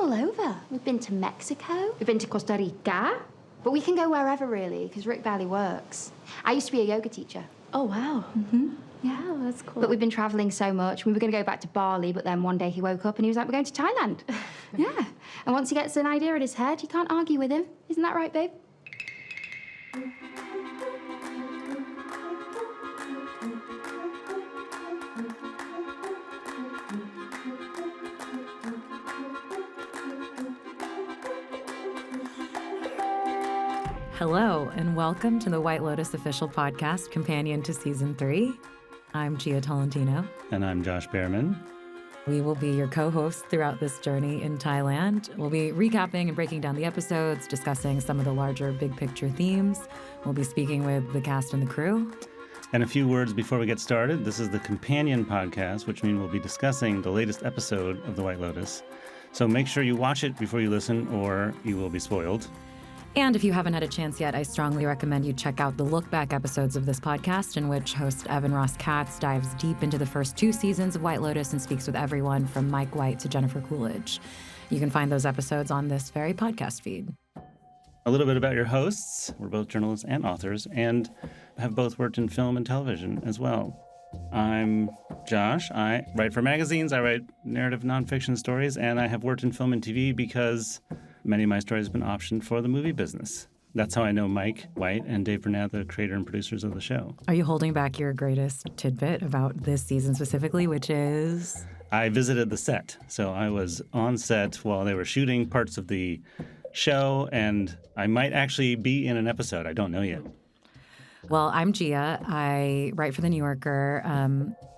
all over. We've been to Mexico, we've been to Costa Rica, but we can go wherever, really, because Rick barely works. I used to be a yoga teacher. Oh, wow. Mm-hmm. Yeah, that's cool. But we've been traveling so much. We were going to go back to Bali, but then one day he woke up and he was like, we're going to Thailand. Yeah. And once he gets an idea in his head, you can't argue with him. Isn't that right, babe? Hello, and welcome to the White Lotus official podcast, companion to Season 3. I'm Gia Tolentino. And I'm Josh Bearman. We will be your co-hosts throughout this journey in Thailand. We'll be recapping and breaking down the episodes, discussing some of the larger big picture themes. We'll be speaking with the cast and the crew. And a few words before we get started. This is the companion podcast, which means we'll be discussing the latest episode of The White Lotus. So make sure you watch it before you listen, or you will be spoiled. And if you haven't had a chance yet, I strongly recommend you check out the look-back episodes of this podcast, in which host Evan Ross Katz dives deep into the first 2 seasons of White Lotus and speaks with everyone from Mike White to Jennifer Coolidge. You can find those episodes on this very podcast feed. A little bit about your hosts. We're both journalists and authors, and have both worked in film and television as well. I'm Josh. I write for magazines. I write narrative nonfiction stories, and I have worked in film and TV because many of my stories have been optioned for the movie business. That's how I know Mike White and David Bernad, the creator and producers of the show. Are you holding back your greatest tidbit about this season specifically, which is? I visited the set. So I was on set while they were shooting parts of the show, and I might actually be in an episode. I don't know yet. Well, I'm Gia. I write for The New Yorker.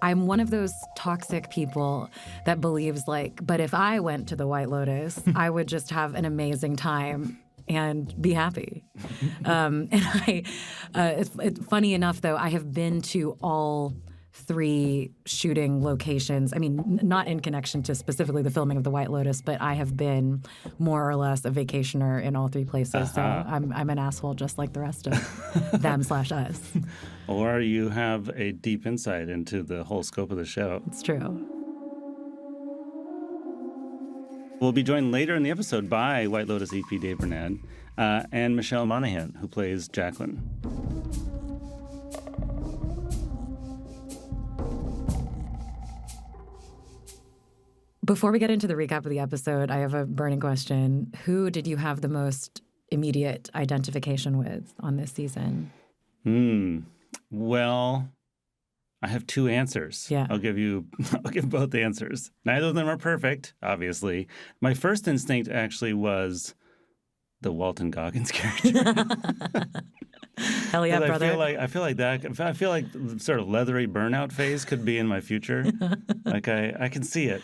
I'm one of those toxic people that believes, but if I went to the White Lotus, I would just have an amazing time and be happy. It's funny enough, though, I have been to all 3 shooting locations. I mean, not in connection to specifically the filming of The White Lotus, but I have been more or less a vacationer in all 3 places. So I'm an asshole just like the rest of them/us. Or you have a deep insight into the whole scope of the show. It's true. We'll be joined later in the episode by White Lotus EP David Bernad and Michelle Monaghan, who plays Jacqueline. Before we get into the recap of the episode, I have a burning question. Who did you have the most immediate identification with on this season? Well, I have 2 answers. Yeah. I'll give both answers. Neither of them are perfect, obviously. My first instinct actually was the Walton Goggins character. Hell yeah, brother. I feel like the sort of leathery burnout phase could be in my future. I can see it.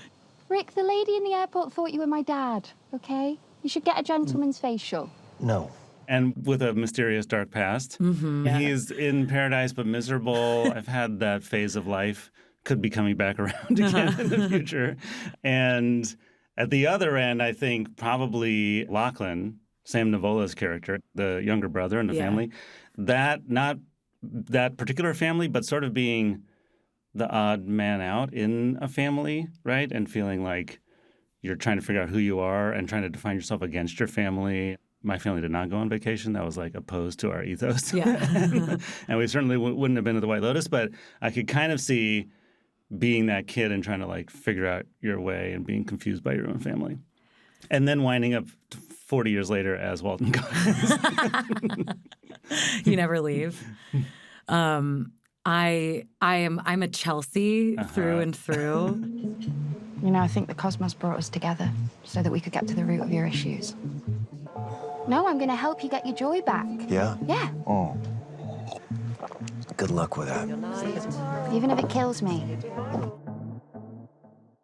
Rick, the lady in the airport thought you were my dad, okay? You should get a gentleman's facial. No. And with a mysterious dark past. Mm-hmm. Yeah. He's in paradise but miserable. I've had that phase of life. Could be coming back around again in the future. And at the other end, I think probably Lachlan, Sam Nivola's character, the younger brother in the family. Not that particular family, but sort of being the odd man out in a family, right? And feeling like you're trying to figure out who you are and trying to define yourself against your family. My family did not go on vacation. That was opposed to our ethos. Yeah. And we certainly wouldn't have been to the White Lotus, but I could kind of see being that kid and trying to figure out your way and being confused by your own family. And then winding up 40 years later as Walton Goggins. You never leave. I'm a Chelsea through and through. You know, I think the cosmos brought us together so that we could get to the root of your issues. No, I'm going to help you get your joy back. Yeah? Yeah. Oh. Good luck with that. Even if it kills me.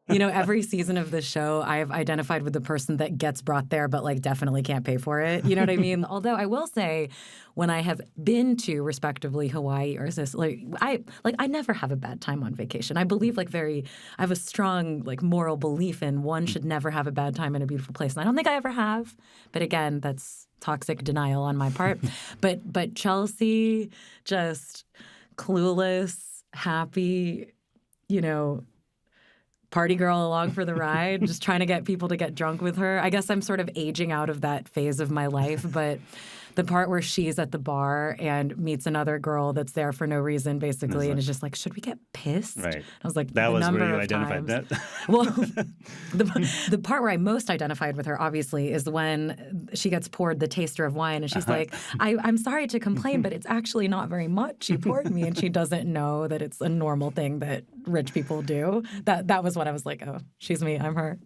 You know, every season of the show, I have identified with the person that gets brought there, but definitely can't pay for it. You know what I mean? Although I will say, when I have been to respectively Hawaii or this, I never have a bad time on vacation. I believe I have a strong moral belief in one should never have a bad time in a beautiful place, and I don't think I ever have. But again, that's toxic denial on my part. But Chelsea, just clueless, happy, party girl along for the ride, just trying to get people to get drunk with her. I guess I'm sort of aging out of that phase of my life, but the part where she's at the bar and meets another girl that's there for no reason, basically, and is just like, should we get pissed? Right. I was like, that was number where you of identified times. that. Well, the part where I most identified with her, obviously, is when she gets poured the taster of wine, and she's like, I'm sorry to complain, but it's actually not very much you poured me, and she doesn't know that it's a normal thing that rich people do. That was what I was like, oh, she's me, I'm her.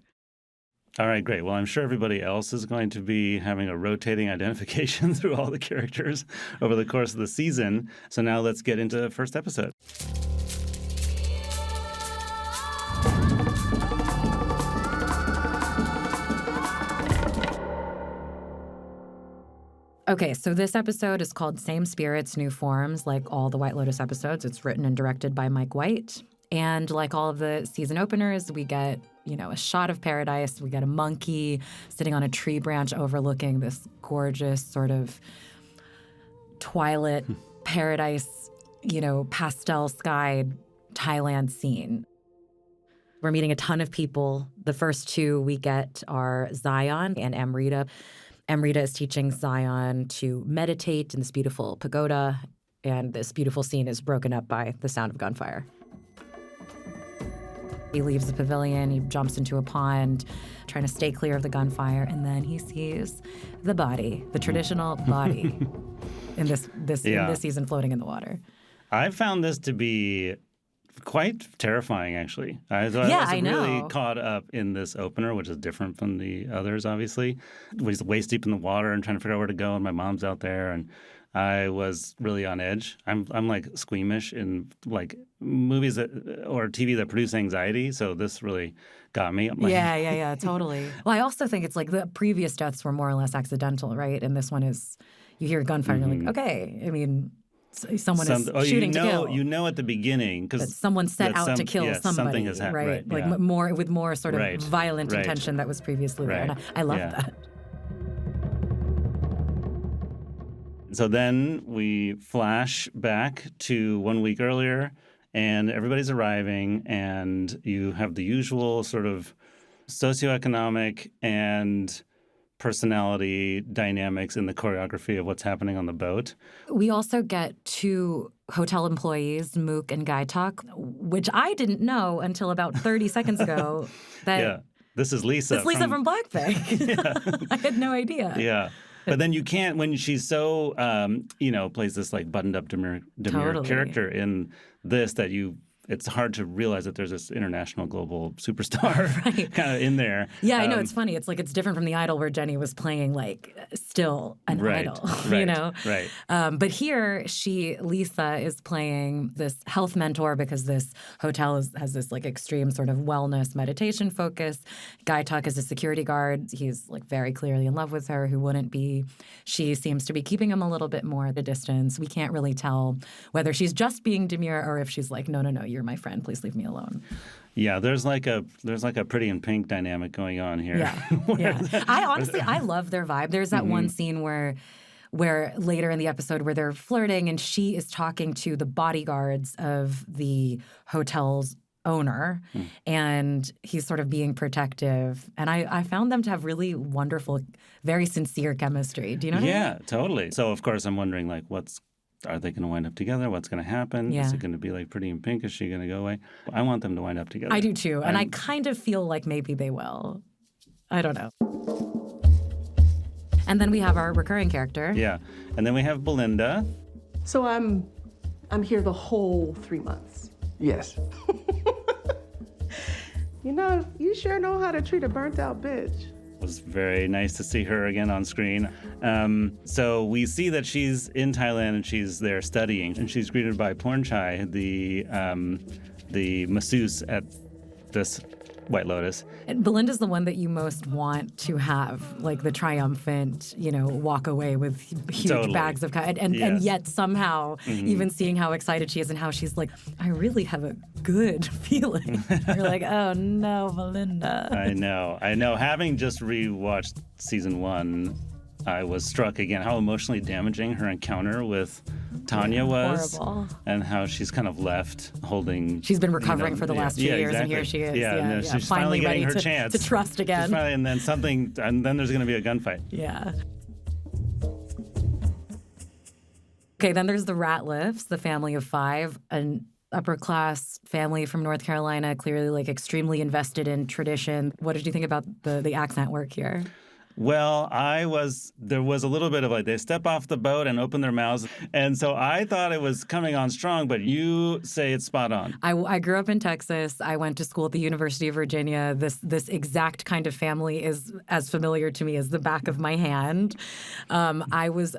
All right, great. Well, I'm sure everybody else is going to be having a rotating identification through all the characters over the course of the season. So now let's get into the first episode. Okay, so this episode is called Same Spirits, New Forms, like all the White Lotus episodes. It's written and directed by Mike White. And like all of the season openers, we get, a shot of paradise. We get a monkey sitting on a tree branch overlooking this gorgeous sort of twilight paradise, pastel-skied Thailand scene. We're meeting a ton of people. The first two we get are Zion and Amrita. Amrita is teaching Zion to meditate in this beautiful pagoda, and this beautiful scene is broken up by the sound of gunfire. He leaves the pavilion, he jumps into a pond, trying to stay clear of the gunfire, and then he sees the body, the traditional body, in this season floating in the water. I found this to be quite terrifying, actually. I was really caught up in this opener, which is different from the others, obviously. He's waist deep in the water and trying to figure out where to go, and my mom's out there, and I was really on edge. I'm like squeamish in like movies or TV that produce anxiety, so this really got me. Like, yeah, totally. Well, I also think it's like the previous deaths were more or less accidental, right? And this one is, you hear gunfire and you're like, okay, I mean, someone is shooting to kill. You know at the beginning because someone set out to kill somebody, something has happened, right? Like more sort of violent right. intention that was previously there. And I love that. So then we flash back to 1 week earlier, and everybody's arriving, and you have the usual sort of socioeconomic and personality dynamics in the choreography of what's happening on the boat. We also get two hotel employees, Mook and Guy Tuck, which I didn't know until about 30 seconds ago. This is Lisa. It's Lisa from Black Bank. I had no idea. Yeah. But then you can't, when she's so, plays this like buttoned up demure character in this that it's hard to realize that there's this international global superstar kind of in there. Yeah, I know. It's funny. It's like it's different from The Idol where Jenny was playing like still an idol, Right. But here, Lisa is playing this health mentor because this hotel has this like extreme sort of wellness meditation focus. Guy Tuck is a security guard. He's like very clearly in love with her. Who wouldn't be? She seems to be keeping him a little bit more at a distance. We can't really tell whether she's just being demure or if she's like, no, you're my friend. Please leave me alone. Yeah, there's like a Pretty in Pink dynamic going on here. Yeah. I love their vibe. There's that one scene where later in the episode where they're flirting and she is talking to the bodyguards of the hotel's owner and he's sort of being protective. And I found them to have really wonderful, very sincere chemistry. Do you know what I mean? Yeah, totally. So, of course, I'm wondering, like, are they going to wind up together? What's going to happen? Yeah. Is it going to be like Pretty in Pink? Is she going to go away? I want them to wind up together. I do too. And I kind of feel like maybe they will. I don't know. And then we have our recurring character. Yeah. And then we have Belinda. So I'm here the whole 3 months. Yes. You sure know how to treat a burnt out bitch. It was very nice to see her again on screen. So we see that she's in Thailand and she's there studying, and she's greeted by Pornchai, the masseuse at this White Lotus. And Belinda's the one that you most want to have, like the triumphant, walk away with huge bags of and yet somehow, even seeing how excited she is and how she's like, I really have a good feeling. You're like, oh no, Belinda. I know. Having just rewatched season 1, I was struck again how emotionally damaging her encounter with Tanya was, horrible. and how she's kind of left holding. She's been recovering for the last 2 years, exactly. and here she is. Yeah, and then she's finally getting ready her chance to trust again. And then there's going to be a gunfight. Yeah. Okay, then there's the Ratliffs, the family of 5, an upper-class family from North Carolina, clearly like extremely invested in tradition. What did you think about the accent work here? Well, there was a little bit of like they step off the boat and open their mouths. And so I thought it was coming on strong, but you say it's spot on. I grew up in Texas. I went to school at the University of Virginia. This exact kind of family is as familiar to me as the back of my hand. I was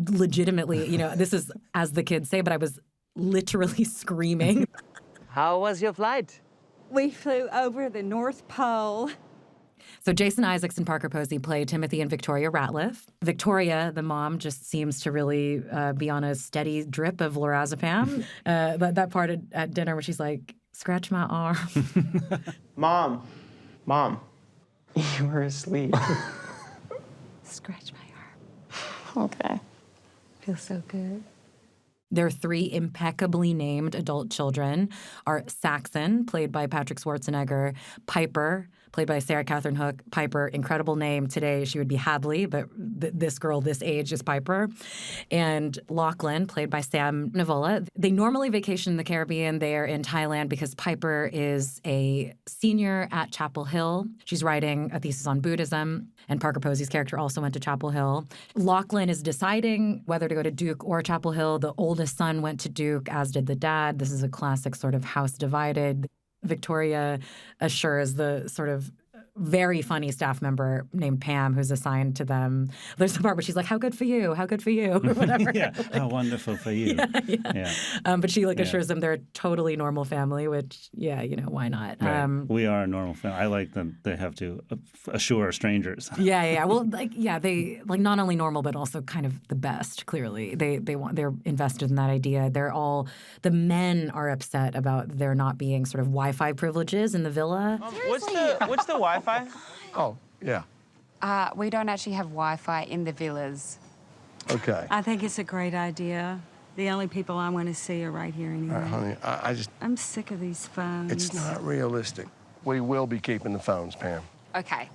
legitimately, this is as the kids say, but I was literally screaming. How was your flight? We flew over the North Pole. So Jason Isaacs and Parker Posey play Timothy and Victoria Ratliff. Victoria, the mom, just seems to really be on a steady drip of lorazepam. That part at dinner where she's like, scratch my arm. Mom, you were asleep. Scratch my arm. Okay. Feels so good. Their 3 impeccably named adult children are Saxon, played by Patrick Schwarzenegger, Piper, played by Sarah Catherine Hook. Piper, incredible name. Today she would be Hadley, but this girl this age is Piper. And Lachlan, played by Sam Nivola. They normally vacation in the Caribbean. They're in Thailand because Piper is a senior at Chapel Hill. She's writing a thesis on Buddhism, and Parker Posey's character also went to Chapel Hill. Lachlan is deciding whether to go to Duke or Chapel Hill. The oldest son went to Duke, as did the dad. This is a classic sort of house divided. Victoria assures the sort of very funny staff member named Pam who's assigned to them. There's the part where she's like, how good for you? How good for you? Or whatever. Yeah, how wonderful for you. Yeah. But she assures them they're a totally normal family, which, why not? Right. We are a normal family. I like that they have to assure strangers. Yeah. Well, they not only normal, but also kind of the best, clearly. They're invested in that idea. The men are upset about there not being sort of Wi-Fi privileges in the villa. What's the Wi-Fi? Oh, yeah. We don't actually have Wi-Fi in the villas. Okay. I think it's a great idea. The only people I want to see are right here anyway. All right, honey, I'm sick of these phones. it's not realistic. We will be keeping the phones, Pam. Okay.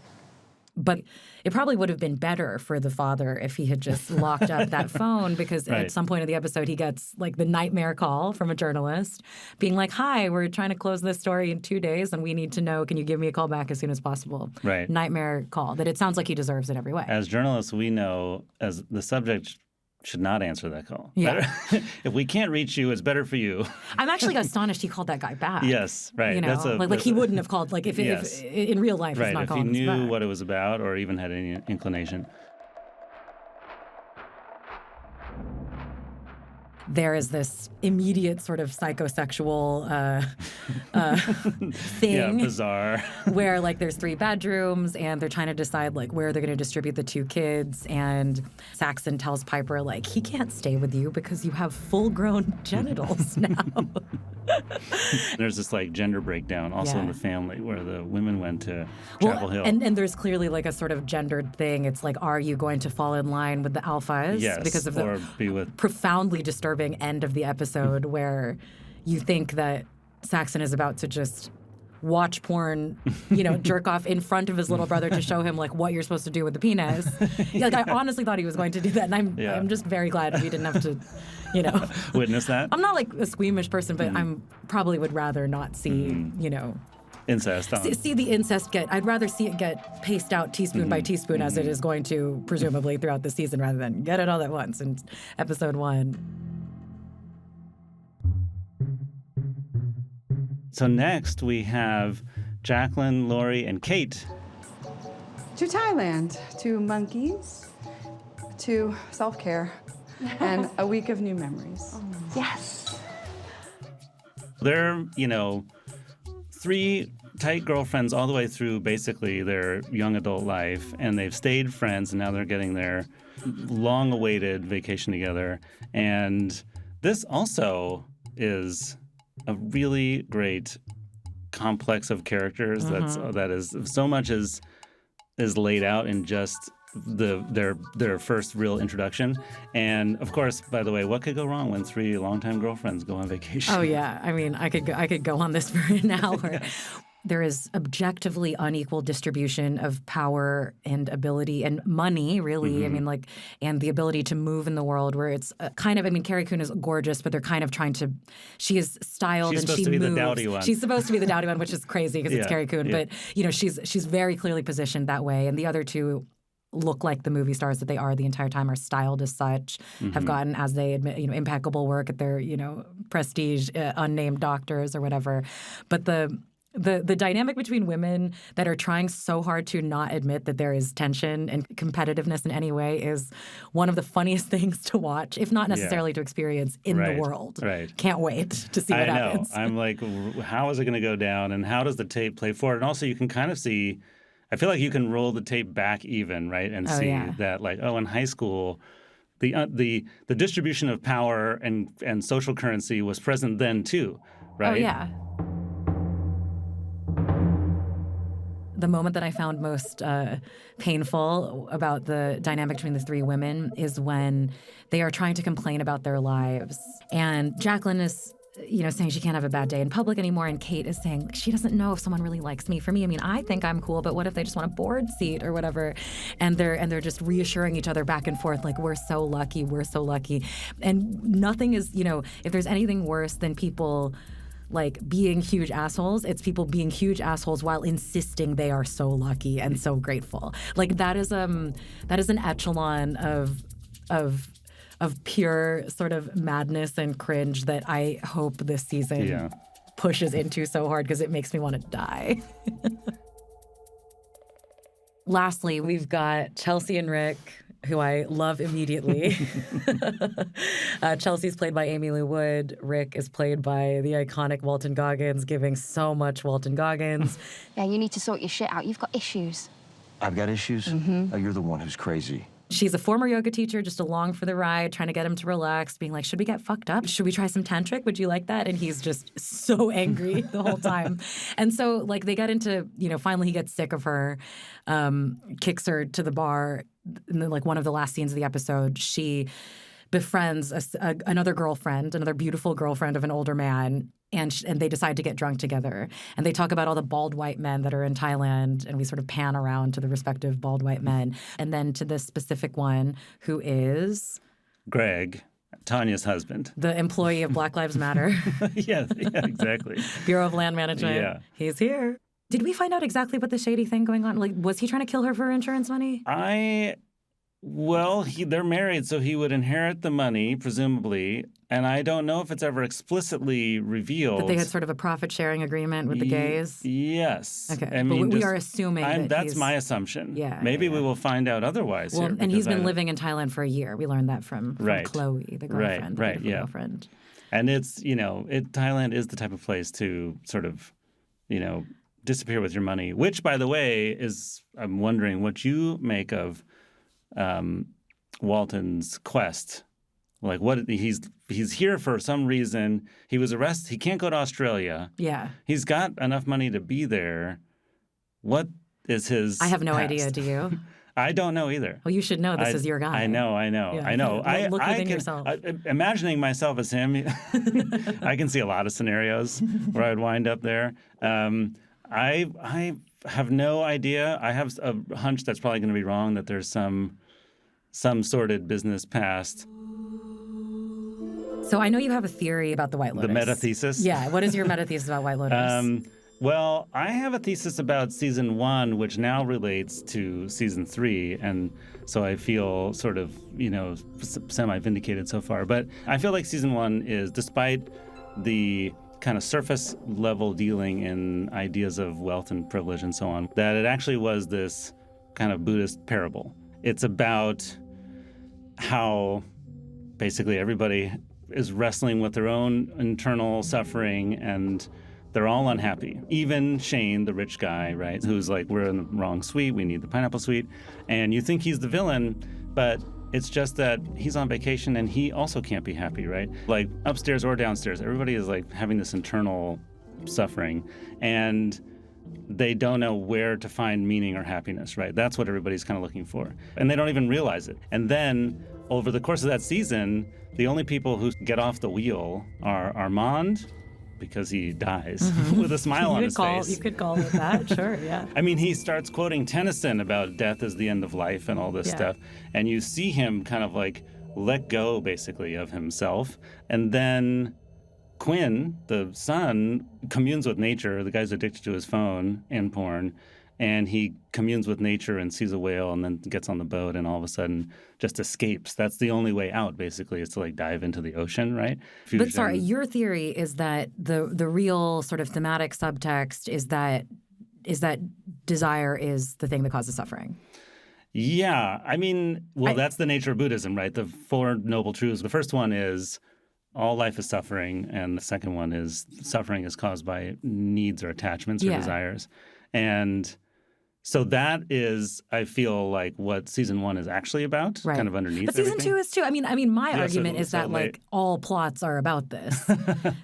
But it probably would have been better for the father if he had just locked up that phone, because Right. at some point in the episode, he gets like the nightmare call from a journalist being like, hi, we're trying to close this story in 2 days and we need to know, can you give me a call back as soon as possible? Right. Nightmare call that it sounds like he deserves in every way. As journalists, we know as the subject should not answer that call. Yeah. If we can't reach you, it's better for you. I'm actually astonished he called that guy back. Yes, right. Like he wouldn't have called, like if in real life he's right. not If he calling us knew back. what it was about or even had any inclination. There is this immediate sort of psychosexual thing. Yeah, bizarre. Where like there's 3 bedrooms and they're trying to decide like where they're going to distribute the 2 kids, and Saxon tells Piper like he can't stay with you because you have full-grown genitals now. There's this like gender breakdown also in Yeah. the family where the women went to Chapel Hill. And there's clearly like a sort of gendered thing. It's like, are you going to fall in line with the alphas? Yes, Because of or the be with profoundly disturbing end of the episode where you think that Saxon is about to just watch porn, jerk off in front of his little brother to show him like what you're supposed to do with the penis. I honestly thought he was going to do that, and I'm just very glad we didn't have to, witness that. I'm not like a squeamish person, but I'm probably would rather not see, Incest. see the incest I'd rather see it get paced out teaspoon by teaspoon as it is going to presumably throughout the season, rather than get it all at once in episode 1. So next we have Jacqueline, Lori, and Kate. To Thailand, to monkeys, to self-care, and a week of new memories. Yes. They're, 3 tight girlfriends all the way through basically their young adult life, and they've stayed friends, and now they're getting their long-awaited vacation together. And this also is a really great complex of characters that is so much is laid out in just their first real introduction. And of course, by the way, what could go wrong when three longtime girlfriends go on vacation? Oh yeah, I mean, I could go on this for an hour. There is objectively unequal distribution of power and ability and money, really. I mean, like, and the ability to move in the world where it's kind of, I mean, Carrie Coon is gorgeous, but they're kind of trying to, she is styled She's and supposed she to be moves. the dowdy one. She's supposed to be the dowdy one, which is crazy because it's Carrie Coon. Yeah. But, you know, she's very clearly positioned that way. And the other two look like the movie stars that they are the entire time, are styled as such, have gotten, as they admit, you know, impeccable work at their, you know, prestige, unnamed doctors or whatever. But the dynamic between women that are trying so hard to not admit that there is tension and competitiveness in any way is one of the funniest things to watch, if not necessarily to experience in the world. Right. Can't wait to see what happens. I'm like, how is it going to go down, and how does the tape play forward? And also, you can kind of see, I feel like you can roll the tape back even, right, and see that, like, oh, in high school, the distribution of power and social currency was present then too, right? Oh, yeah. The moment that I found most painful about the dynamic between the three women is when they are trying to complain about their lives. And Jacqueline is, you know, saying she can't have a bad day in public anymore. And Kate is saying she doesn't know if someone really likes me. For me, I mean, I think I'm cool, but what if they just want a board seat or whatever? And they're just reassuring each other back and forth, like, we're so lucky, we're so lucky. And nothing is, you know, if there's anything worse than people like being huge assholes, it's people being huge assholes while insisting they are so lucky and so grateful. Like that is an echelon of pure sort of madness and cringe that I hope this season pushes into so hard because it makes me want to die. Lastly, we've got Chelsea and Rick, who I love immediately. Chelsea's played by Amy Lou Wood. Rick is played by the iconic Walton Goggins, giving so much Walton Goggins. Yeah, you need to sort your shit out. You've got issues. I've got issues? Oh, you're the one who's crazy. She's a former yoga teacher, just along for the ride, trying to get him to relax, being like, should we get fucked up? Should we try some tantric? Would you like that? And he's just so angry the whole time. And so, like, they get into, you know, finally he gets sick of her, kicks her to the bar. And then, like, one of the last scenes of the episode, she befriends another girlfriend, another beautiful girlfriend of an older man, and they decide to get drunk together. And they talk about all the bald white men that are in Thailand, and we sort of pan around to the respective bald white men. And then to this specific one, who is Greg, Tanya's husband. The employee of Black Lives Matter. yeah, exactly. Bureau of Land Management. Yeah. He's here. Did we find out exactly what the shady thing going on? Like, was he trying to kill her for insurance money? They're married, so he would inherit the money, presumably. And I don't know if it's ever explicitly revealed. That they had sort of a profit-sharing agreement with the gays? Yes. Okay. I mean, but we are assuming that's my assumption. Yeah. Maybe we will find out otherwise well, here. And he's been living in Thailand for a year. We learned that from Chloe, the girlfriend. Right, the girlfriend. And it's, you know, Thailand is the type of place to sort of, you know, disappear with your money, which, by the way, is, I'm wondering what you make of Walton's quest. Like, what he's here for some reason. He was arrested. He can't go to Australia. Yeah. He's got enough money to be there. What is his I have no past? idea. Do you? I don't know either. Well, you should know this is your guy. I know. Yeah. Look within yourself. Imagining myself as him, I can see a lot of scenarios where I'd wind up there. I have no idea. I have a hunch that's probably going to be wrong, that there's some sordid business past. So I know you have a theory about the White Lotus. The meta-thesis? Yeah. What is your meta-thesis about White Lotus? Well, I have a thesis about season 1, which now relates to season 3, and so I feel sort of, you know, semi-vindicated so far. But I feel like season 1 is, despite the kind of surface level dealing in ideas of wealth and privilege and so on, that it actually was this kind of Buddhist parable. It's about how basically everybody is wrestling with their own internal suffering, and they're all unhappy. Even Shane, the rich guy, right, who's like, we're in the wrong suite, we need the pineapple suite. And you think he's the villain, but it's just that he's on vacation and he also can't be happy, right? Like upstairs or downstairs, everybody is like having this internal suffering. And they don't know where to find meaning or happiness, right? That's what everybody's kind of looking for. And they don't even realize it. And then over the course of that season, the only people who get off the wheel are Armand, because he dies with a smile on his face. You could call it that, sure, yeah. I mean, he starts quoting Tennyson about death is the end of life and all this stuff. And you see him kind of like let go, basically, of himself. And then Quinn, the son, communes with nature. The guy's addicted to his phone and porn. And he communes with nature and sees a whale and then gets on the boat and all of a sudden just escapes. That's the only way out, basically, is to like dive into the ocean, right? But sorry, your theory is that the real sort of thematic subtext is that desire is the thing that causes suffering. Yeah. I mean, that's the nature of Buddhism, right? The Four Noble Truths. The first one is all life is suffering. And the second one is suffering is caused by needs or attachments or desires. And so that is, I feel like, what season 1 is actually about, kind of underneath. But season everything. 2 is too. I mean, my argument is that like all plots are about this.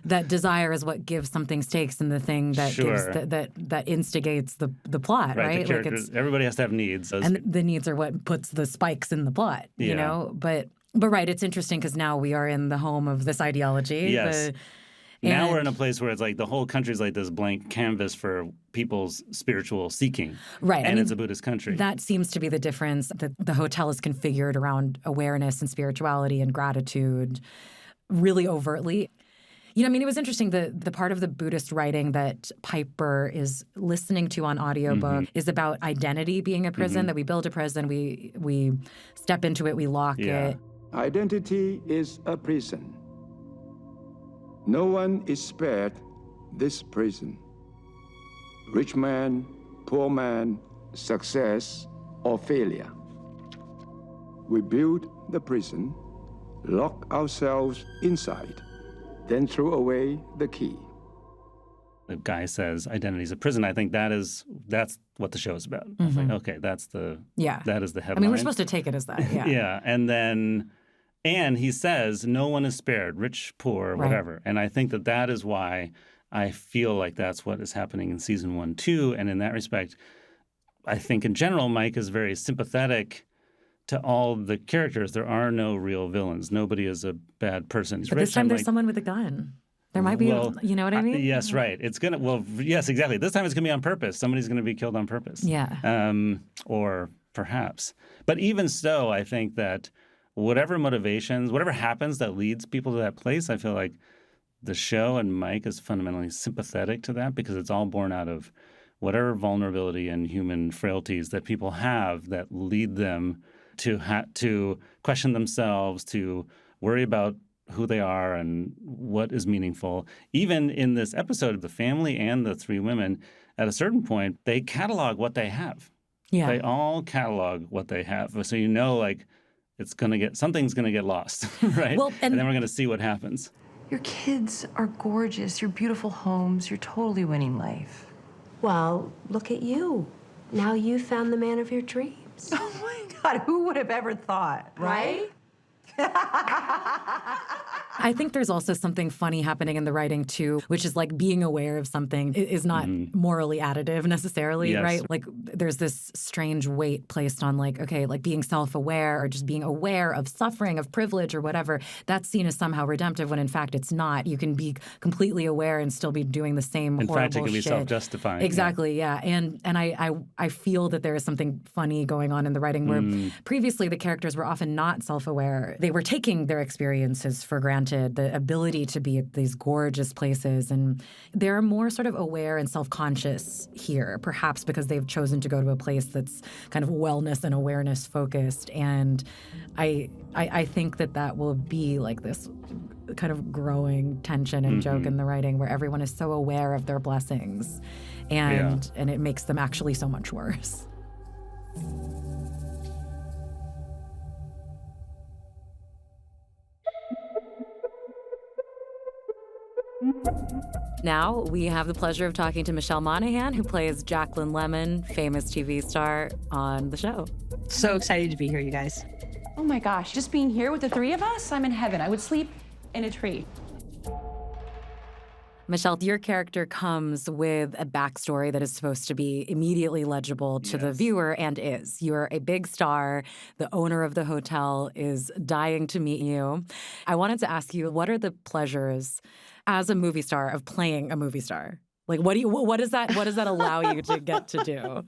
That desire is what gives something stakes and the thing that gives that instigates the plot, right? The characters, everybody has to have needs, and the needs are what puts the spikes in the plot. You know, but right, it's interesting because now we are in the home of this ideology. Yes. Now we're in a place where it's like the whole country's like this blank canvas for people's spiritual seeking. Right. And it's a Buddhist country. That seems to be the difference. That the hotel is configured around awareness and spirituality and gratitude really overtly. You know, I mean, it was interesting. The part of the Buddhist writing that Piper is listening to on audiobook is about identity being a prison, that we build a prison, we step into it, we lock it. Identity is a prison. No one is spared this prison. Rich man, poor man, success or failure. We build the prison, lock ourselves inside, then throw away the key. The guy says identity is a prison. I think that's what the show is about. I was like, okay, that is the headline. I mean, we're supposed to take it as that, yeah. And he says, no one is spared, rich, poor, whatever. And I think that is why I feel like that's what is happening in season 1, too. And in that respect, I think in general, Mike is very sympathetic to all the characters. There are no real villains. Nobody is a bad person. He's but rich this time there's someone with a gun. There might be, you know what I mean? Yes, right. Yes, exactly. This time it's going to be on purpose. Somebody's going to be killed on purpose. Yeah. Or perhaps. But even so, I think that whatever motivations, whatever happens that leads people to that place, I feel like the show and Mike is fundamentally sympathetic to that because it's all born out of whatever vulnerability and human frailties that people have that lead them to question themselves, to worry about who they are and what is meaningful. Even in this episode, the family and the 3 women, at a certain point, they catalog what they have. Yeah. They all catalog what they have. So you know, like, something's gonna get lost, right? Well, and then we're gonna see what happens. Your kids are gorgeous. Your beautiful homes. You're totally winning life. Well, look at you. Now you found the man of your dreams. Oh my God, who would have ever thought, right? I think there's also something funny happening in the writing, too, which is like being aware of something is not morally additive necessarily, right? Like there's this strange weight placed on like, okay, like being self-aware or just being aware of suffering, of privilege or whatever. That's seen as somehow redemptive when in fact it's not. You can be completely aware and still be doing the same horrible shit. In fact, it can be self-justifying. Exactly, yeah. And I feel that there is something funny going on in the writing where previously the characters were often not self-aware. They were taking their experiences for granted, the ability to be at these gorgeous places. And they're more sort of aware and self-conscious here, perhaps because they've chosen to go to a place that's kind of wellness and awareness focused. And I think that will be like this kind of growing tension and joke in the writing where everyone is so aware of their blessings and it makes them actually so much worse. Now we have the pleasure of talking to Michelle Monaghan, who plays Jaclyn Lemon, famous TV star on the show. So excited to be here, you guys. Oh my gosh, just being here with the 3 of us, I'm in heaven. I would sleep in a tree. Michelle, your character comes with a backstory that is supposed to be immediately legible to the viewer and is. You're a big star. The owner of the hotel is dying to meet you. I wanted to ask you, what are the pleasures as a movie star of playing a movie star? Like, what does that allow you to get to do?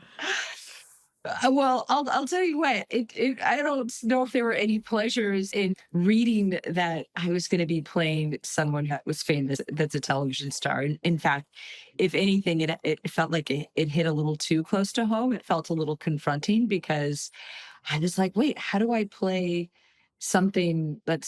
Well, I'll tell you what. I don't know if there were any pleasures in reading that I was going to be playing someone that was famous, that's a television star. In fact, if anything, it felt like it hit a little too close to home. It felt a little confronting because I was like, wait, how do I play something that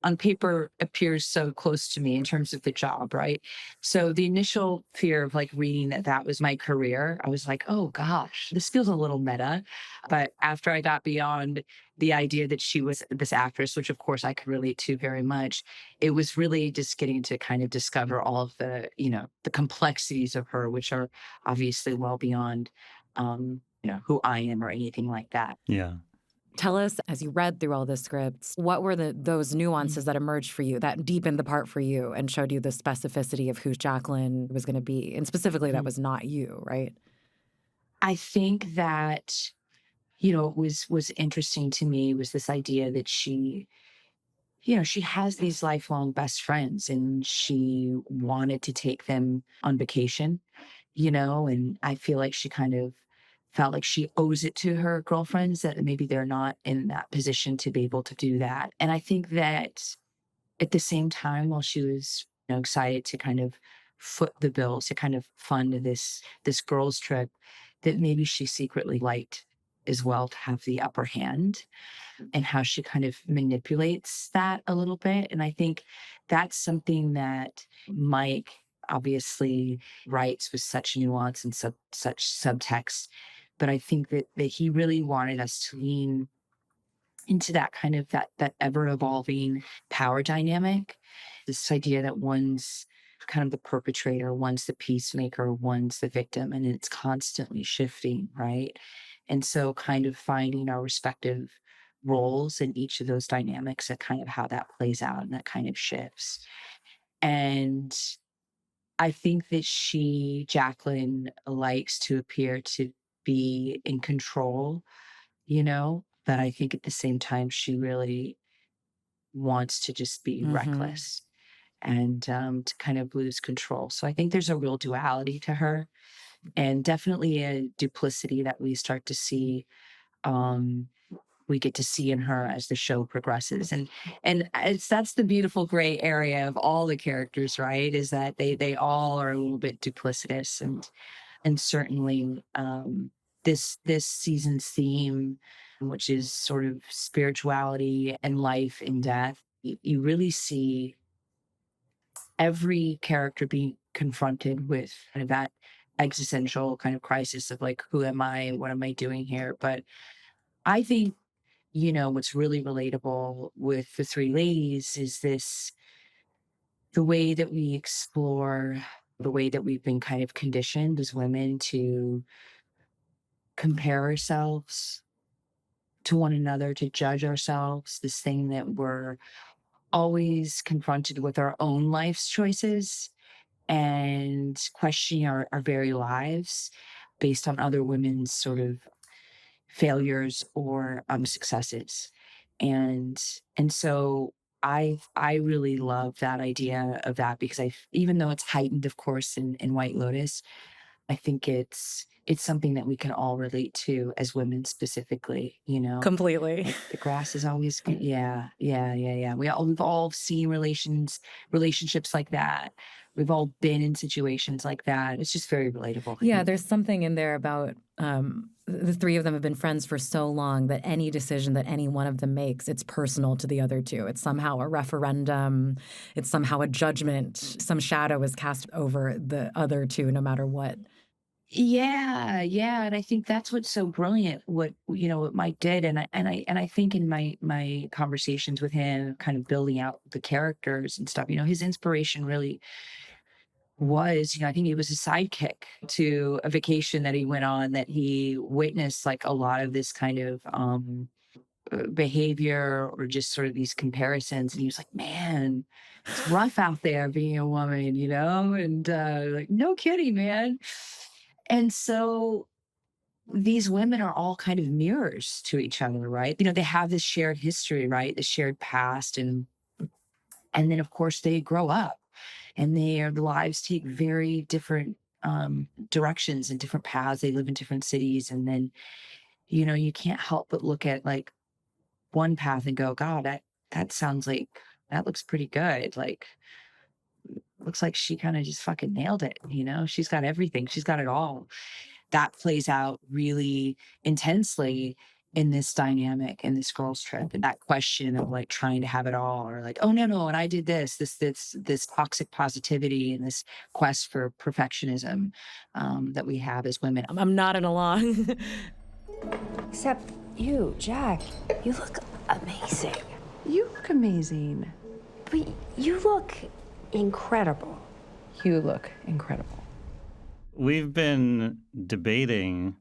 on paper appears so close to me in terms of the job, right? So the initial fear of like reading that was my career, I was like, oh gosh, this feels a little meta. But after I got beyond the idea that she was this actress, which of course I could relate to very much, it was really just getting to kind of discover all of the, the complexities of her, which are obviously well beyond, who I am or anything like that. Yeah. Tell us, as you read through all the scripts, what were those nuances that emerged for you, that deepened the part for you and showed you the specificity of who Jacqueline was going to be? And specifically, that was not you, right? I think that, was interesting to me was this idea that she has these lifelong best friends and she wanted to take them on vacation, and I feel like she kind of felt like she owes it to her girlfriends that maybe they're not in that position to be able to do that. And I think that at the same time, while she was excited to kind of foot the bill to kind of fund this girls trip, that maybe she secretly liked as well to have the upper hand, and how she kind of manipulates that a little bit. And I think that's something that Mike obviously writes with such nuance and such subtext. But I think that he really wanted us to lean into that kind of that ever-evolving power dynamic. This idea that one's kind of the perpetrator, one's the peacemaker, one's the victim, and it's constantly shifting, right? And so kind of finding our respective roles in each of those dynamics and kind of how that plays out and that kind of shifts. And I think that Jacqueline, likes to appear to be in control, but I think at the same time, she really wants to just be reckless and to kind of lose control. So I think there's a real duality to her, and definitely a duplicity that we start to see. We get to see in her as the show progresses, and that's the beautiful gray area of all the characters, right? Is that they all are a little bit duplicitous, and certainly this season's theme, which is sort of spirituality and life and death, you really see every character being confronted with kind of that existential kind of crisis of like, who am I? What am I doing here? But I think, what's really relatable with the three ladies is the way that we explore, the way that we've been kind of conditioned as women to compare ourselves to one another, to judge ourselves, this thing that we're always confronted with our own life's choices and questioning our very lives based on other women's sort of failures or successes. And so I really love that idea of that, because even though it's heightened, of course, in White Lotus, I think it's something that we can all relate to as women specifically, Completely. Like the grass is always good. Yeah. We've all seen relationships like that. We've all been in situations like that. It's just very relatable. Yeah, there's something in there about the three of them have been friends for so long that any decision that any one of them makes, it's personal to the other two. It's somehow a referendum. It's somehow a judgment. Some shadow is cast over the other two, no matter what. Yeah, and I think that's what's so brilliant. What Mike did, and I think in my conversations with him, kind of building out the characters and stuff, his inspiration really was, I think he was a sidekick to a vacation that he went on, that he witnessed like a lot of this kind of behavior or just sort of these comparisons. And he was like, man, it's rough out there being a woman, you know? And like, no kidding, man. And so these women are all kind of mirrors to each other, right? You know, they have this shared history, right? The shared past. And then, of course, they grow up and their lives take very different directions and different paths. They live in different cities. And then, you know, you can't help but look at like one path and go, God, that sounds like, that looks pretty good. Like, looks like she kind of just fucking nailed it. You know, she's got everything. She's got it all. That plays out really intensely in this dynamic in this girls trip, and that question of like trying to have it all, or like, oh no, and I did this toxic positivity and this quest for perfectionism that we have as women. I'm nodding along. Except you, Jack, you look amazing. You look amazing. But you look incredible. You look incredible. We've been debating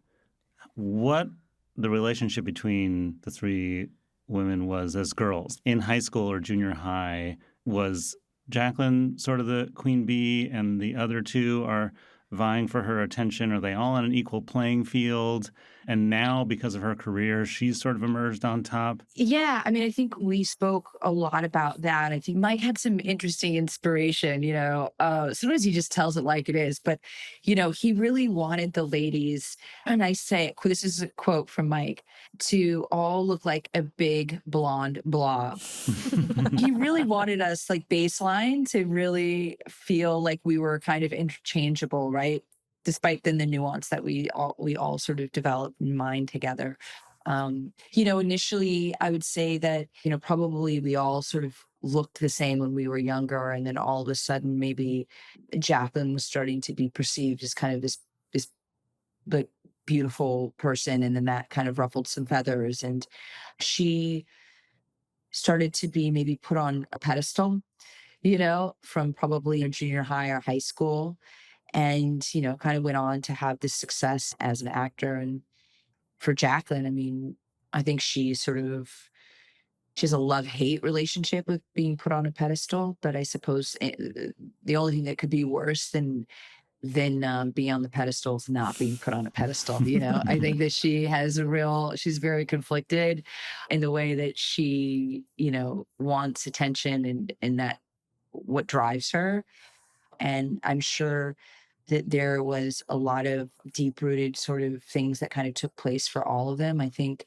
what the relationship between the three women was as girls. In high school or junior high, was Jacqueline sort of the queen bee and the other two are vying for her attention? Are they all on an equal playing field? And now, because of her career, she's sort of emerged on top. Yeah, I mean, I think we spoke a lot about that. I think Mike had some interesting inspiration, you know. Sometimes he just tells it like it is. But, you know, he really wanted the ladies, and I say, this is a quote from Mike, to all look like a big blonde blob. He really wanted us, like, baseline to really feel like we were kind of interchangeable, right? Despite then the nuance that we all sort of developed in mind together. You know, initially I would say that, you know, probably we all sort of looked the same when we were younger. And then all of a sudden, maybe Jacqueline was starting to be perceived as kind of this like beautiful person. And then that kind of ruffled some feathers. And she started to be maybe put on a pedestal, you know, from probably junior high or high school. And, you know, kind of went on to have this success as an actor. And for Jacqueline, I mean, I think she has a love-hate relationship with being put on a pedestal. But I suppose the only thing that could be worse than being on the pedestal is not being put on a pedestal. You know, I think that she's very conflicted in the way that she, you know, wants attention and that what drives her. And I'm sure that there was a lot of deep-rooted sort of things that kind of took place for all of them. I think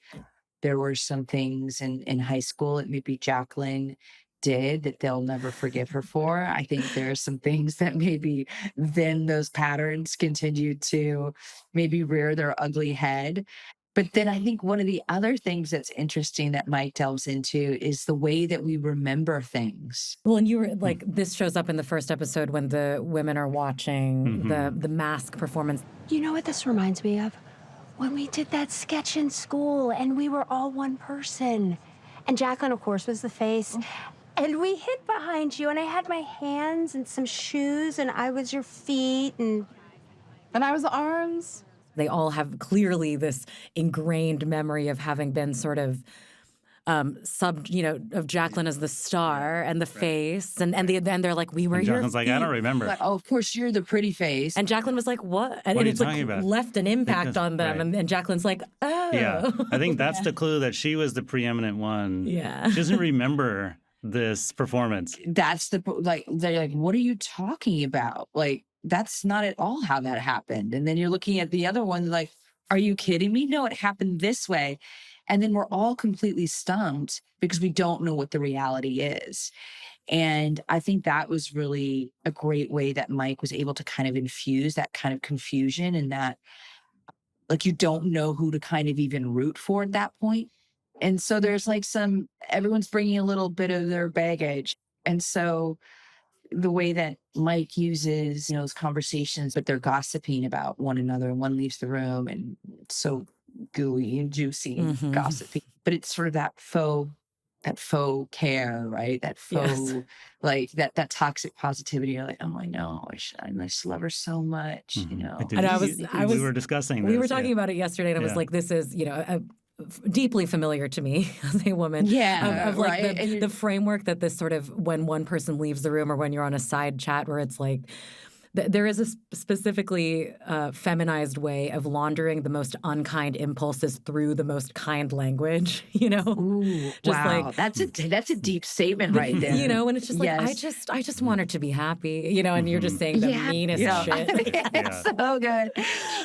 there were some things in high school that maybe Jacqueline did that they'll never forgive her for. I think there are some things that maybe then those patterns continued to maybe rear their ugly head. But then I think one of the other things that's interesting that Mike delves into is the way that we remember things. Well, and you were like, this shows up in the first episode when the women are watching the mask performance. You know what this reminds me of? When we did that sketch in school and we were all one person. And Jacqueline, of course, was the face. And we hid behind you and I had my hands and some shoes and I was your feet and I was the arms. They all have clearly this ingrained memory of having been sort of of Jacqueline as the star and the face, and they're like, we were and your Jacqueline's like, I don't remember. Like, oh, of course, you're the pretty face. And Jacqueline was like, what? And what it's like about? Left an impact on them. Right. And Jacqueline's like, oh. Yeah, I think that's the clue that she was the preeminent one. Yeah. She doesn't remember this performance. That's they're like, what are you talking about? Like, that's not at all how that happened. And then you're looking at the other one like, are you kidding me? No, it happened this way. And then we're all completely stumped because we don't know what the reality is. And I think that was really a great way that Mike was able to kind of infuse that kind of confusion and that, like, you don't know who to kind of even root for at that point. And so there's like everyone's bringing a little bit of their baggage. And so the way that Mike uses, you know, those conversations, but they're gossiping about one another and one leaves the room and it's so gooey and juicy and gossipy. But it's sort of that faux care, right? That faux, like that toxic positivity. You're like, oh, I know, I just love her so much, you know. And we were discussing this. We were talking about it yesterday and I was like, this is, you know, deeply familiar to me as a woman. Yeah, of like right. the framework that this sort of, when one person leaves the room or when you're on a side chat where it's like, there is a specifically feminized way of laundering the most unkind impulses through the most kind language, you know? Ooh, Just wow. like, That's a deep statement right there. you know, and it's just like, Yes. I just want her to be happy, you know, and you're just saying the meanest shit. It's so good.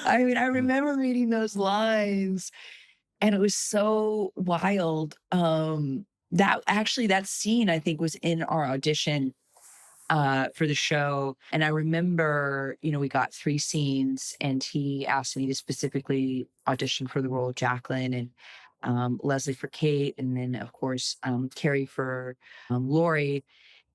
I mean, I remember reading those lines and it was so wild. That scene, I think, was in our audition for the show. And I remember, you know, we got 3 scenes and he asked me to specifically audition for the role of Jacqueline, and Leslie for Kate, and then of course, Carrie for Lori.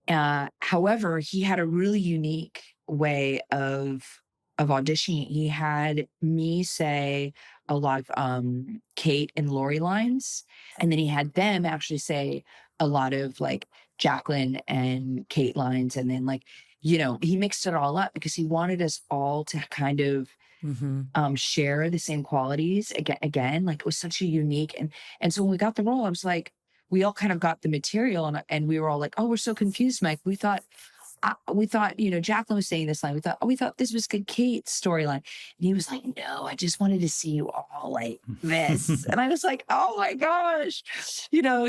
However, he had a really unique way of auditioning. He had me say a lot of Kate and Lori lines, and then he had them actually say a lot of like Jacqueline and Kate lines, and then like, you know, he mixed it all up because he wanted us all to kind of share the same qualities again. Like, it was such a unique, and so when we got the role, I was like, we all kind of got the material, and we were all like, oh, we're so confused, Mike. We thought, you know, Jacqueline was saying this line. We thought this was good Kate's storyline. And he was like, no, I just wanted to see you all like this. And I was like, oh my gosh. You know,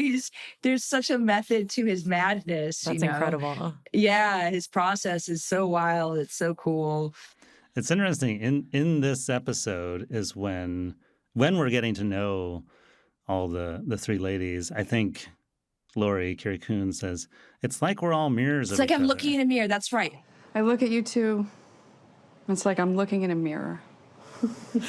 there's such a method to his madness. That's you know? incredible. Yeah, his process is so wild. It's so cool. It's interesting. In this episode is when we're getting to know all the 3 ladies. I think Lori, Carrie Coon, says, it's like we're all mirrors It's of like each I'm other. looking in a mirror. That's right. I look at you two, it's like I'm looking in a mirror.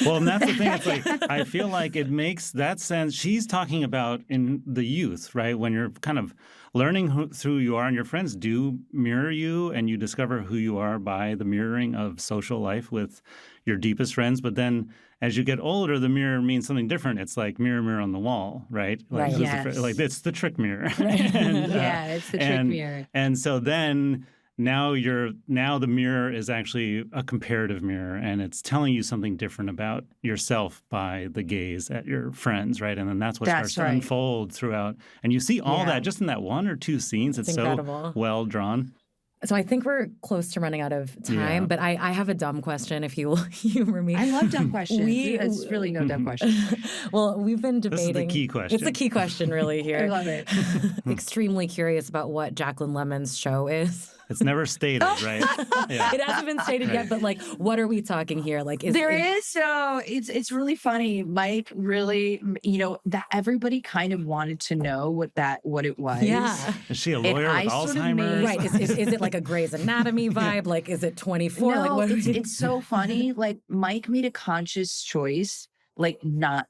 Well, and that's the thing. It's like, I feel like it makes that sense. She's talking about in the youth, right? When you're kind of learning who you are, and your friends do mirror you, and you discover who you are by the mirroring of social life with your deepest friends. But then as you get older, the mirror means something different. It's like mirror, mirror on the wall, right? Like, Right. Yes. like it's the trick mirror. Yeah, it's the trick mirror. And so then now the mirror is actually a comparative mirror, and it's telling you something different about yourself by the gaze at your friends, right? And then that's what starts to unfold throughout. And you see all that just in that 1 or 2 scenes. It's incredible. So well drawn. So I think we're close to running out of time, but I have a dumb question, if you will humor me. I love dumb questions. It's really no dumb question. Well, we've been debating. This is the key question. It's the key question, really, here. I love it. Extremely curious about what Jaclyn Lemon's show is. It's never stated, right? Yeah. It hasn't been stated yet, but like, what are we talking here? Like, it's really funny. Mike really, you know, that everybody kind of wanted to know what it was. Yeah. Is she a lawyer with Alzheimer's? Right. Is it like a Grey's Anatomy vibe? Like, is it 24? No, like, what it's so funny. Like, Mike made a conscious choice, like not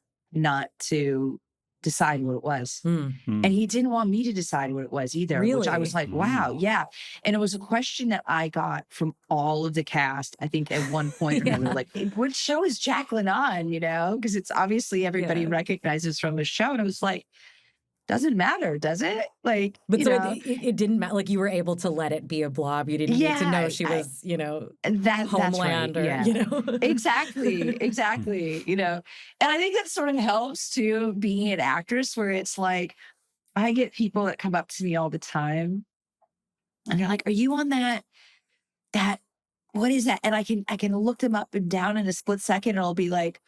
to decide what it was. And he didn't want me to decide what it was either, Really? which I was like, wow, yeah. And it was a question that I got from all of the cast, I think at one point, or another, like, what show is Jacqueline on, you know? Because it's obviously everybody recognizes from the show. And I was like, doesn't matter, does it? Like, but so it didn't matter. Like, you were able to let it be a blob. You didn't need to know she was, you know, Homeland, that's right. or, you know. Exactly. You know, and I think that sort of helps too, being an actress, where it's like, I get people that come up to me all the time and they're like, are you on that, what is that? And I can look them up and down in a split second, and I'll be like,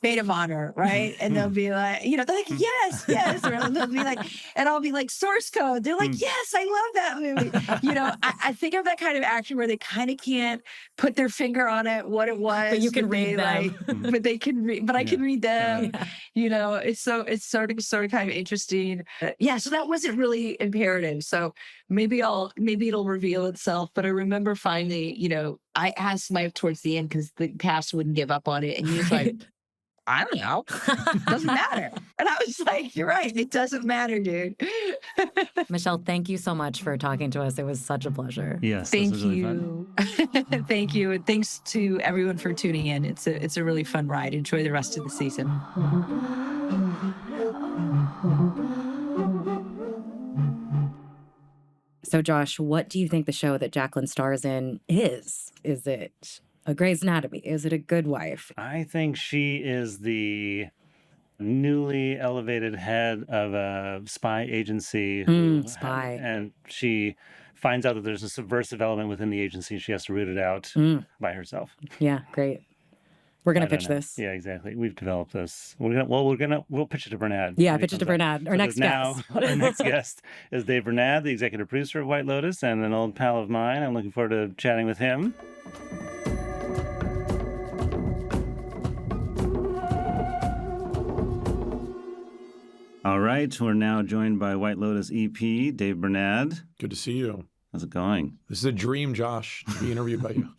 maid of honor, right? And they'll be like, you know, they're like, yes. Or they'll be like, and I'll be like, source code. They're like, yes, I love that movie. You know, I think of that kind of action where they kind of can't put their finger on it, what it was. But you can read them. But they can read, but I can read them. Yeah. You know, it's sort of kind of interesting. So that wasn't really imperative. So maybe it'll reveal itself. But I remember finally, you know, I asked Mike towards the end because the cast wouldn't give up on it. And he was like, I don't know. Doesn't matter. And I was like, you're right. It doesn't matter, dude. Michelle, thank you so much for talking to us. It was such a pleasure. Yes. Thank this was really you. fun. Thank you. And thanks to everyone for tuning in. It's a really fun ride. Enjoy the rest of the season. So, Josh, what do you think the show that Jacqueline stars in is? Is it a Grey's Anatomy? Is it a Good Wife? I think she is the newly elevated head of a spy agency. Spy. And she finds out that there's a subversive element within the agency. She has to root it out by herself. Yeah, great. We're gonna I don't pitch know. this. Yeah, exactly. We've developed this. We'll pitch it to Bernad. Yeah, when he pitch it to comes up. Bernad. Our next guest. Our next guest is Dave Bernad, the executive producer of White Lotus, and an old pal of mine. I'm looking forward to chatting with him. All right, we're now joined by White Lotus EP, Dave Bernad. Good to see you. How's it going? This is a dream, Josh, to be interviewed by you.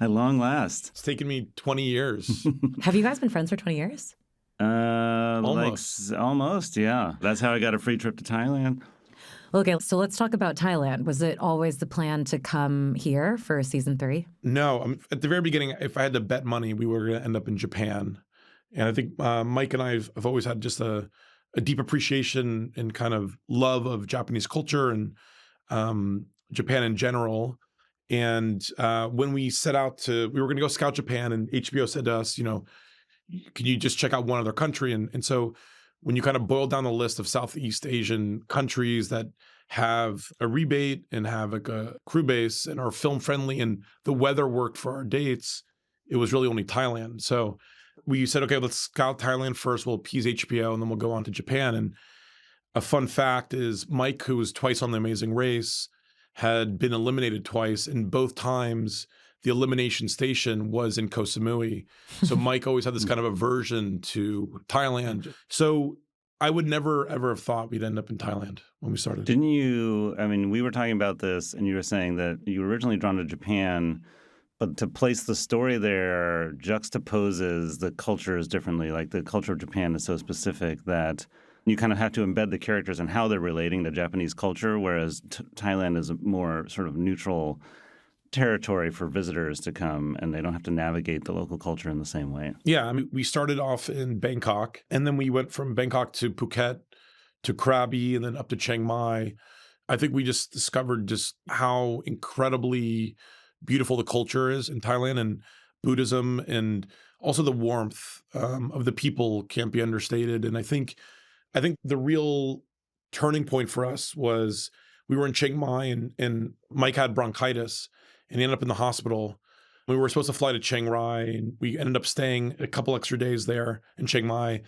At long last. It's taken me 20 years. Have you guys been friends for 20 years? Almost, yeah. That's how I got a free trip to Thailand. Okay, so let's talk about Thailand. Was it always the plan to come here for season 3? No, at the very beginning, if I had to bet money, we were going to end up in Japan. And I think Mike and I have always had just a deep appreciation and kind of love of Japanese culture and Japan in general. And when we set out we were going to go scout Japan, and HBO said to us, can you just check out one other country? And so when you kind of boil down the list of Southeast Asian countries that have a rebate and have like a crew base and are film friendly and the weather worked for our dates, it was really only Thailand. So we said, okay, let's scout Thailand first. We'll appease HBO and then we'll go on to Japan. And a fun fact is Mike, who was twice on The Amazing Race, had been eliminated twice, and both times the elimination station was in Koh Samui. So Mike always had this kind of aversion to Thailand. So I would never, ever have thought we'd end up in Thailand when we started. Didn't you, we were talking about this, and you were saying that you were originally drawn to Japan, but to place the story there juxtaposes the cultures differently. Like the culture of Japan is so specific that you kind of have to embed the characters and how they're relating to Japanese culture, whereas Thailand is a more sort of neutral territory for visitors to come, and they don't have to navigate the local culture in the same way. Yeah, we started off in Bangkok, and then we went from Bangkok to Phuket to Krabi, and then up to Chiang Mai. I think we just discovered just how incredibly beautiful the culture is in Thailand, and Buddhism, and also the warmth of the people can't be understated. And I think the real turning point for us was we were in Chiang Mai, and Mike had bronchitis, and he ended up in the hospital. We were supposed to fly to Chiang Rai, and we ended up staying a couple extra days there in Chiang Mai.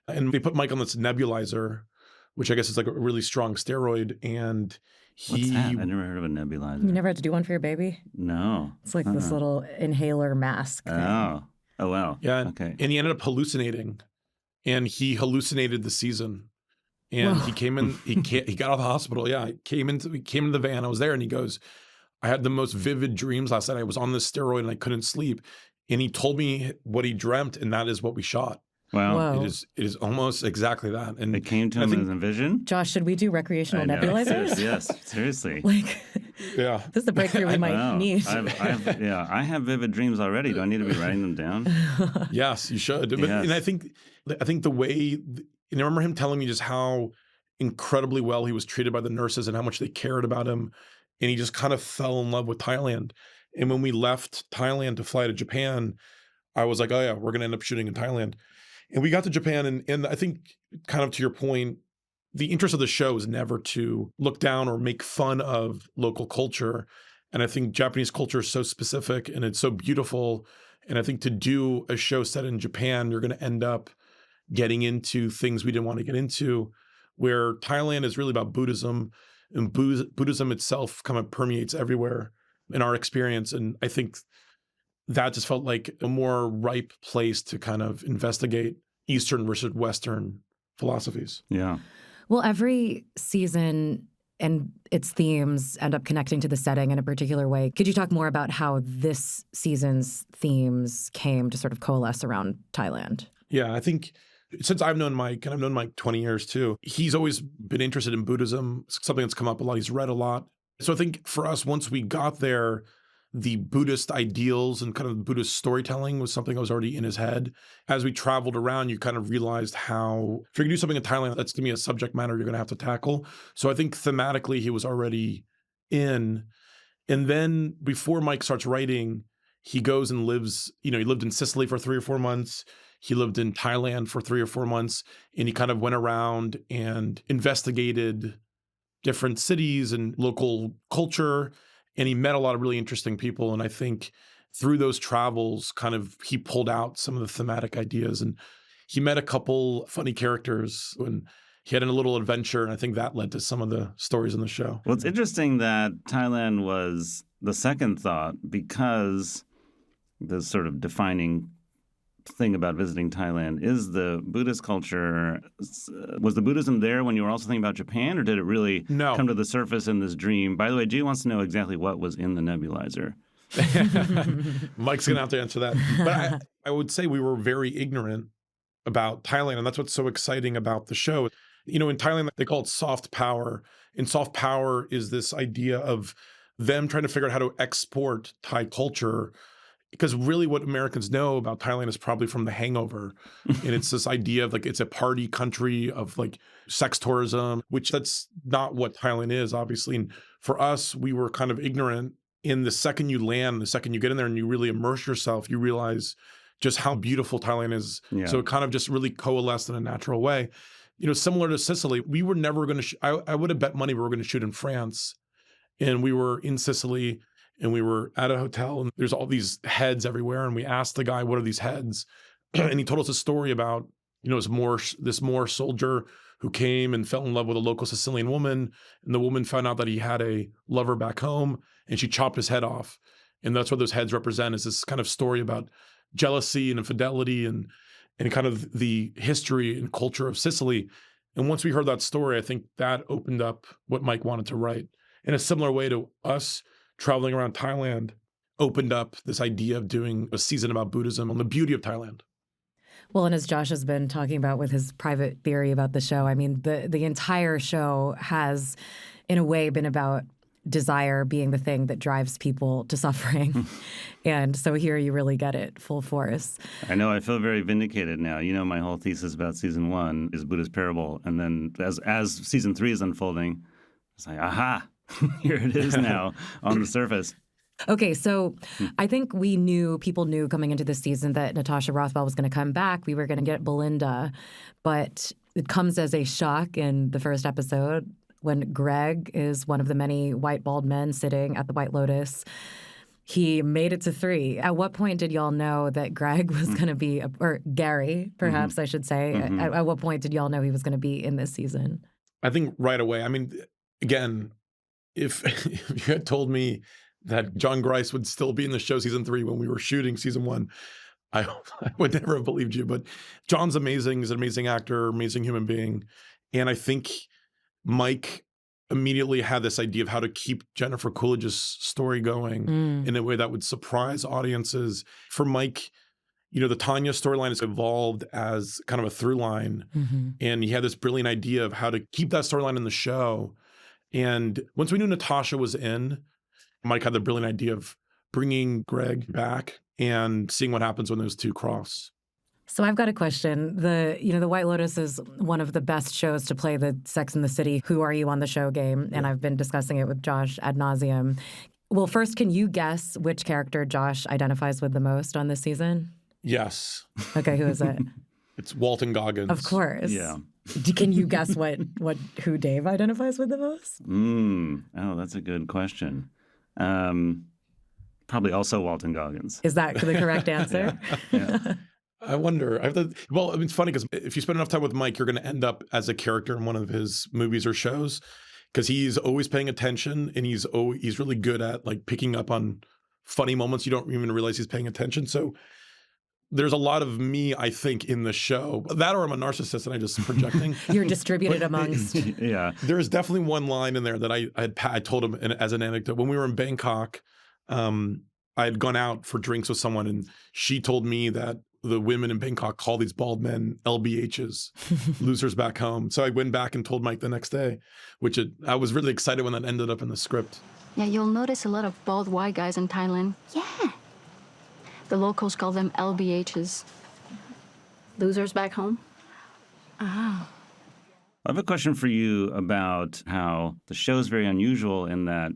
And they put Mike on this nebulizer, which I guess is like a really strong steroid. And What's that? I never heard of a nebulizer. You never had to do one for your baby? No. It's like this little inhaler mask thing. Oh, wow. Yeah. Okay. And he ended up hallucinating, and he hallucinated the season. And he came in, he got out of the hospital. Yeah. He came into the van. I was there, and he goes, I had the most vivid dreams last night. I was on this steroid and I couldn't sleep. And he told me what he dreamt, and that is what we shot. Wow. Whoa. It is almost exactly that. And it came to him as a vision? Josh, should we do recreational nebulizers? Yes, seriously. Yeah. This is the breakthrough we might need. I have vivid dreams already. Do I need to be writing them down? Yes, you should. Yes. And I think the way, and I remember him telling me just how incredibly well he was treated by the nurses and how much they cared about him. And he just kind of fell in love with Thailand. And when we left Thailand to fly to Japan, I was like, oh yeah, we're going to end up shooting in Thailand. And we got to Japan, and I think, kind of to your point, the interest of the show is never to look down or make fun of local culture. And I think Japanese culture is so specific and it's so beautiful. And I think to do a show set in Japan, you're going to end up getting into things we didn't want to get into, where Thailand is really about Buddhism, and Buddhism itself kind of permeates everywhere in our experience. And I think that just felt like a more ripe place to kind of investigate Eastern versus Western philosophies. Yeah. Well, every season and its themes end up connecting to the setting in a particular way. Could you talk more about how this season's themes came to sort of coalesce around Thailand? Yeah, I think since I've known Mike, and I've known Mike 20 years too, he's always been interested in Buddhism, something that's come up a lot. He's read a lot. So I think for us, once we got there, the Buddhist ideals and kind of Buddhist storytelling was something that was already in his head. As we traveled around, you kind of realized how, if you're gonna do something in Thailand, that's to me a subject matter you're gonna have to tackle. So I think thematically he was already in. And then before Mike starts writing, he goes and lives, he lived in Sicily for 3 or 4 months. He lived in Thailand for 3 or 4 months, and he kind of went around and investigated different cities and local culture, and he met a lot of really interesting people. And I think through those travels, kind of he pulled out some of the thematic ideas, and he met a couple funny characters, and he had a little adventure, and I think that led to some of the stories in the show. Well, it's interesting that Thailand was the second thought because the sort of defining thing about visiting Thailand is the Buddhist culture. Was the Buddhism there when you were also thinking about Japan, or did it really come to the surface in this dream? By the way, G wants to know exactly what was in the nebulizer. Mike's going to have to answer that. But I would say we were very ignorant about Thailand, and that's what's so exciting about the show. You know, in Thailand, they call it soft power, and soft power is this idea of them trying to figure out how to export Thai culture. Because really what Americans know about Thailand is probably from The Hangover. And it's this idea of like, it's a party country of like sex tourism, which that's not what Thailand is, obviously. And for us, we were kind of ignorant. In the second you land, the second you get in there and you really immerse yourself, you realize just how beautiful Thailand is. Yeah. So it kind of just really coalesced in a natural way. You know, similar to Sicily, we were never going to, I would have bet money we were going to shoot in France. And we were in Sicily. And we were at a hotel, and there's all these heads everywhere. And we asked the guy, what are these heads? And he told us a story about, you know, this Moorish soldier who came and fell in love with a local Sicilian woman. And the woman found out that he had a lover back home, and she chopped his head off. And that's what those heads represent, is this kind of story about jealousy and infidelity and kind of the history and culture of Sicily. And once we heard that story, I think that opened up what Mike wanted to write. In a similar way to us, traveling around Thailand opened up this idea of doing a season about Buddhism and the beauty of Thailand. Well, and as Josh has been talking about with his private theory about the show, I mean, the entire show has, in a way, been about desire being the thing that drives people to suffering. And so here you really get it full force. I know. I feel very vindicated now. You know, my whole thesis about season 1 is Buddha's parable. And then as season 3 is unfolding, it's like, aha, here it is now on the surface. Okay, so I think people knew coming into this season that Natasha Rothwell was going to come back. We were going to get Belinda, but it comes as a shock in the first episode when Greg is one of the many white bald men sitting at the White Lotus. He made it to 3. At what point did y'all know that Greg was going to be, or Gary, perhaps I should say, at what point did y'all know he was going to be in this season? I think right away. I mean, again, if you had told me that John Grice would still be in the show season 3 when we were shooting season 1, I would never have believed you. But John's amazing. He's an amazing actor, amazing human being. And I think Mike immediately had this idea of how to keep Jennifer Coolidge's story going in a way that would surprise audiences. For Mike, you know, the Tanya storyline has evolved as kind of a through line. And he had this brilliant idea of how to keep that storyline in the show. And once we knew Natasha was in, Mike had the brilliant idea of bringing Greg back and seeing what happens when those two cross. So I've got a question. The White Lotus is one of the best shows to play the Sex and the City, Who Are You on the Show game, and I've been discussing it with Josh ad nauseum. Well, first, can you guess which character Josh identifies with the most on this season? Yes. Okay, who is it? It's Walton Goggins. Of course. Yeah. Can you guess who Dave identifies with the most? Mm. Oh, That's a good question. Probably also Walton Goggins. Is that the correct answer? Yeah. I wonder. Well, I mean, it's funny because if you spend enough time with Mike, you're going to end up as a character in one of his movies or shows because he's always paying attention and he's really good at like picking up on funny moments. You don't even realize he's paying attention. So there's a lot of me, I think, in the show. That or I'm a narcissist and I'm just projecting. You're distributed amongst. Yeah. There is definitely one line in there that I told him as an anecdote. When we were in Bangkok, I had gone out for drinks with someone and she told me that the women in Bangkok call these bald men LBHs, losers back home. So I went back and told Mike the next day, I was really excited when that ended up in the script. Yeah, you'll notice a lot of bald white guys in Thailand. Yeah. The locals call them LBHs. Losers back home. I have a question for you about how the show is very unusual in that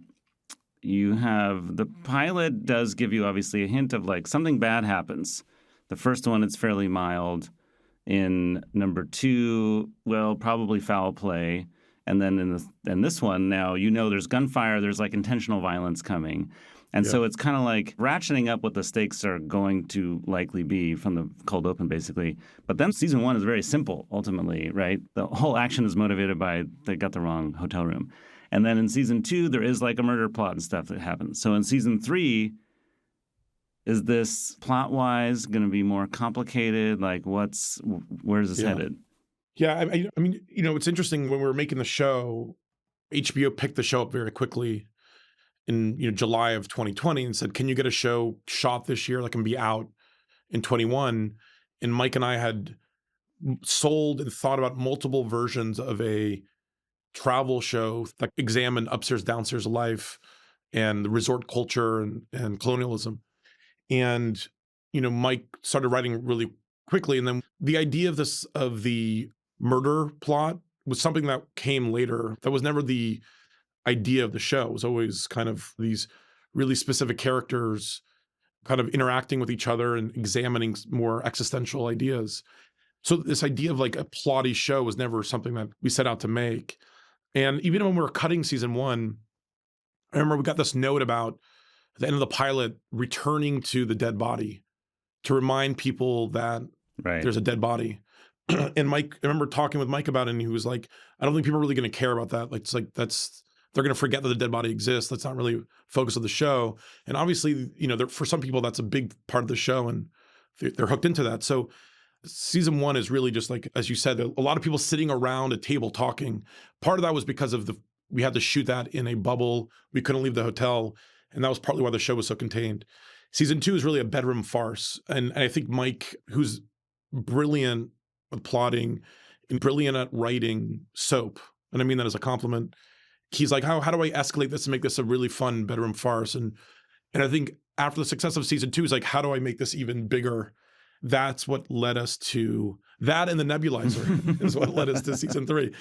the pilot does give you obviously a hint of like something bad happens. The first one, it's fairly mild. In number 2, well, probably foul play. And then in this one, now there's gunfire, there's like intentional violence coming. And so it's kind of like ratcheting up what the stakes are going to likely be from the cold open, basically. But then season 1 is very simple, ultimately, right? The whole action is motivated by they got the wrong hotel room. And then in season 2, there is like a murder plot and stuff that happens. So in season 3, is this plot-wise going to be more complicated? Like, where's this headed? Yeah, I mean, it's interesting. When we were making the show, HBO picked the show up very quickly in July of 2020 and said, can you get a show shot this year that can be out in 21? And Mike and I had sold and thought about multiple versions of a travel show that examined upstairs, downstairs life and the resort culture and colonialism. And, Mike started writing really quickly. And then the idea of the murder plot was something that came later. That was never the idea of the show. It was always kind of these really specific characters kind of interacting with each other and examining more existential ideas. So this idea of like a plotty show was never something that we set out to make. And even when we were cutting season 1, I remember we got this note about at the end of the pilot returning to the dead body to remind people that there's a dead body. And Mike, I remember talking with Mike about it, and he was like, I don't think people are really going to care about that. Like, it's like they're going to forget that the dead body exists. That's not really focus of the show. And obviously, for some people, that's a big part of the show, and they're hooked into that. So season 1 is really just like, as you said, a lot of people sitting around a table talking. Part of that was because of we had to shoot that in a bubble. We couldn't leave the hotel. And that was partly why the show was so contained. Season 2 is really a bedroom farce. And I think Mike, who's brilliant with plotting and brilliant at writing soap, and I mean that as a compliment, he's like, how do I escalate this and make this a really fun bedroom farce? And I think after the success of season 2, he's like, how do I make this even bigger? That's what led us to that, and the nebulizer is what led us to season 3.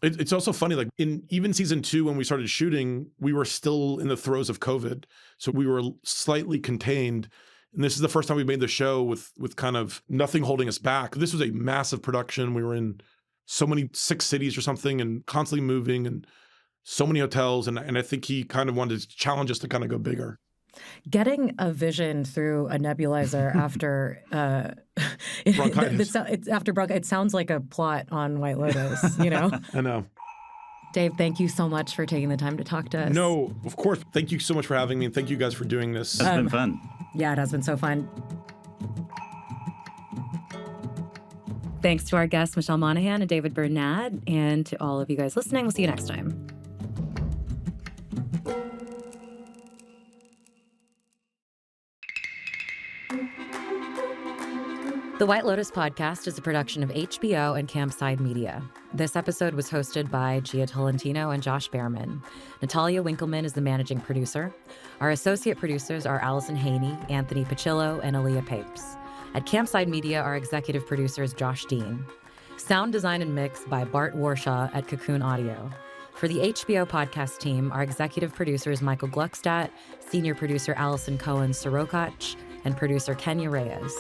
It's also funny, like in even season 2, when we started shooting, we were still in the throes of COVID. So we were slightly contained. And this is the first time we made the show with kind of nothing holding us back. This was a massive production. We were in so many 6 cities or something and constantly moving and so many hotels. And I think he kind of wanted to challenge us to kind of go bigger. Getting a vision through a nebulizer after bronchitis. It sounds like a plot on White Lotus, I know. Dave, thank you so much for taking the time to talk to us. No, of course. Thank you so much for having me, and thank you guys for doing this. It's been fun. Yeah, it has been so fun. Thanks to our guests, Michelle Monaghan and David Bernad, and to all of you guys listening. We'll see you next time. The White Lotus podcast is a production of HBO and Campside Media. This episode was hosted by Gia Tolentino and Josh Bearman. Natalia Winkleman is the managing producer. Our associate producers are Allison Haney, Anthony Pacillo, and Aaliyah Papes. At Campside Media, our executive producer is Josh Dean. Sound design and mix by Bart Warshaw at Cocoon Audio. For the HBO podcast team, our executive producer is Michael Gluckstadt, senior producer Allison Cohen-Sirokach, and producer Kenya Reyes.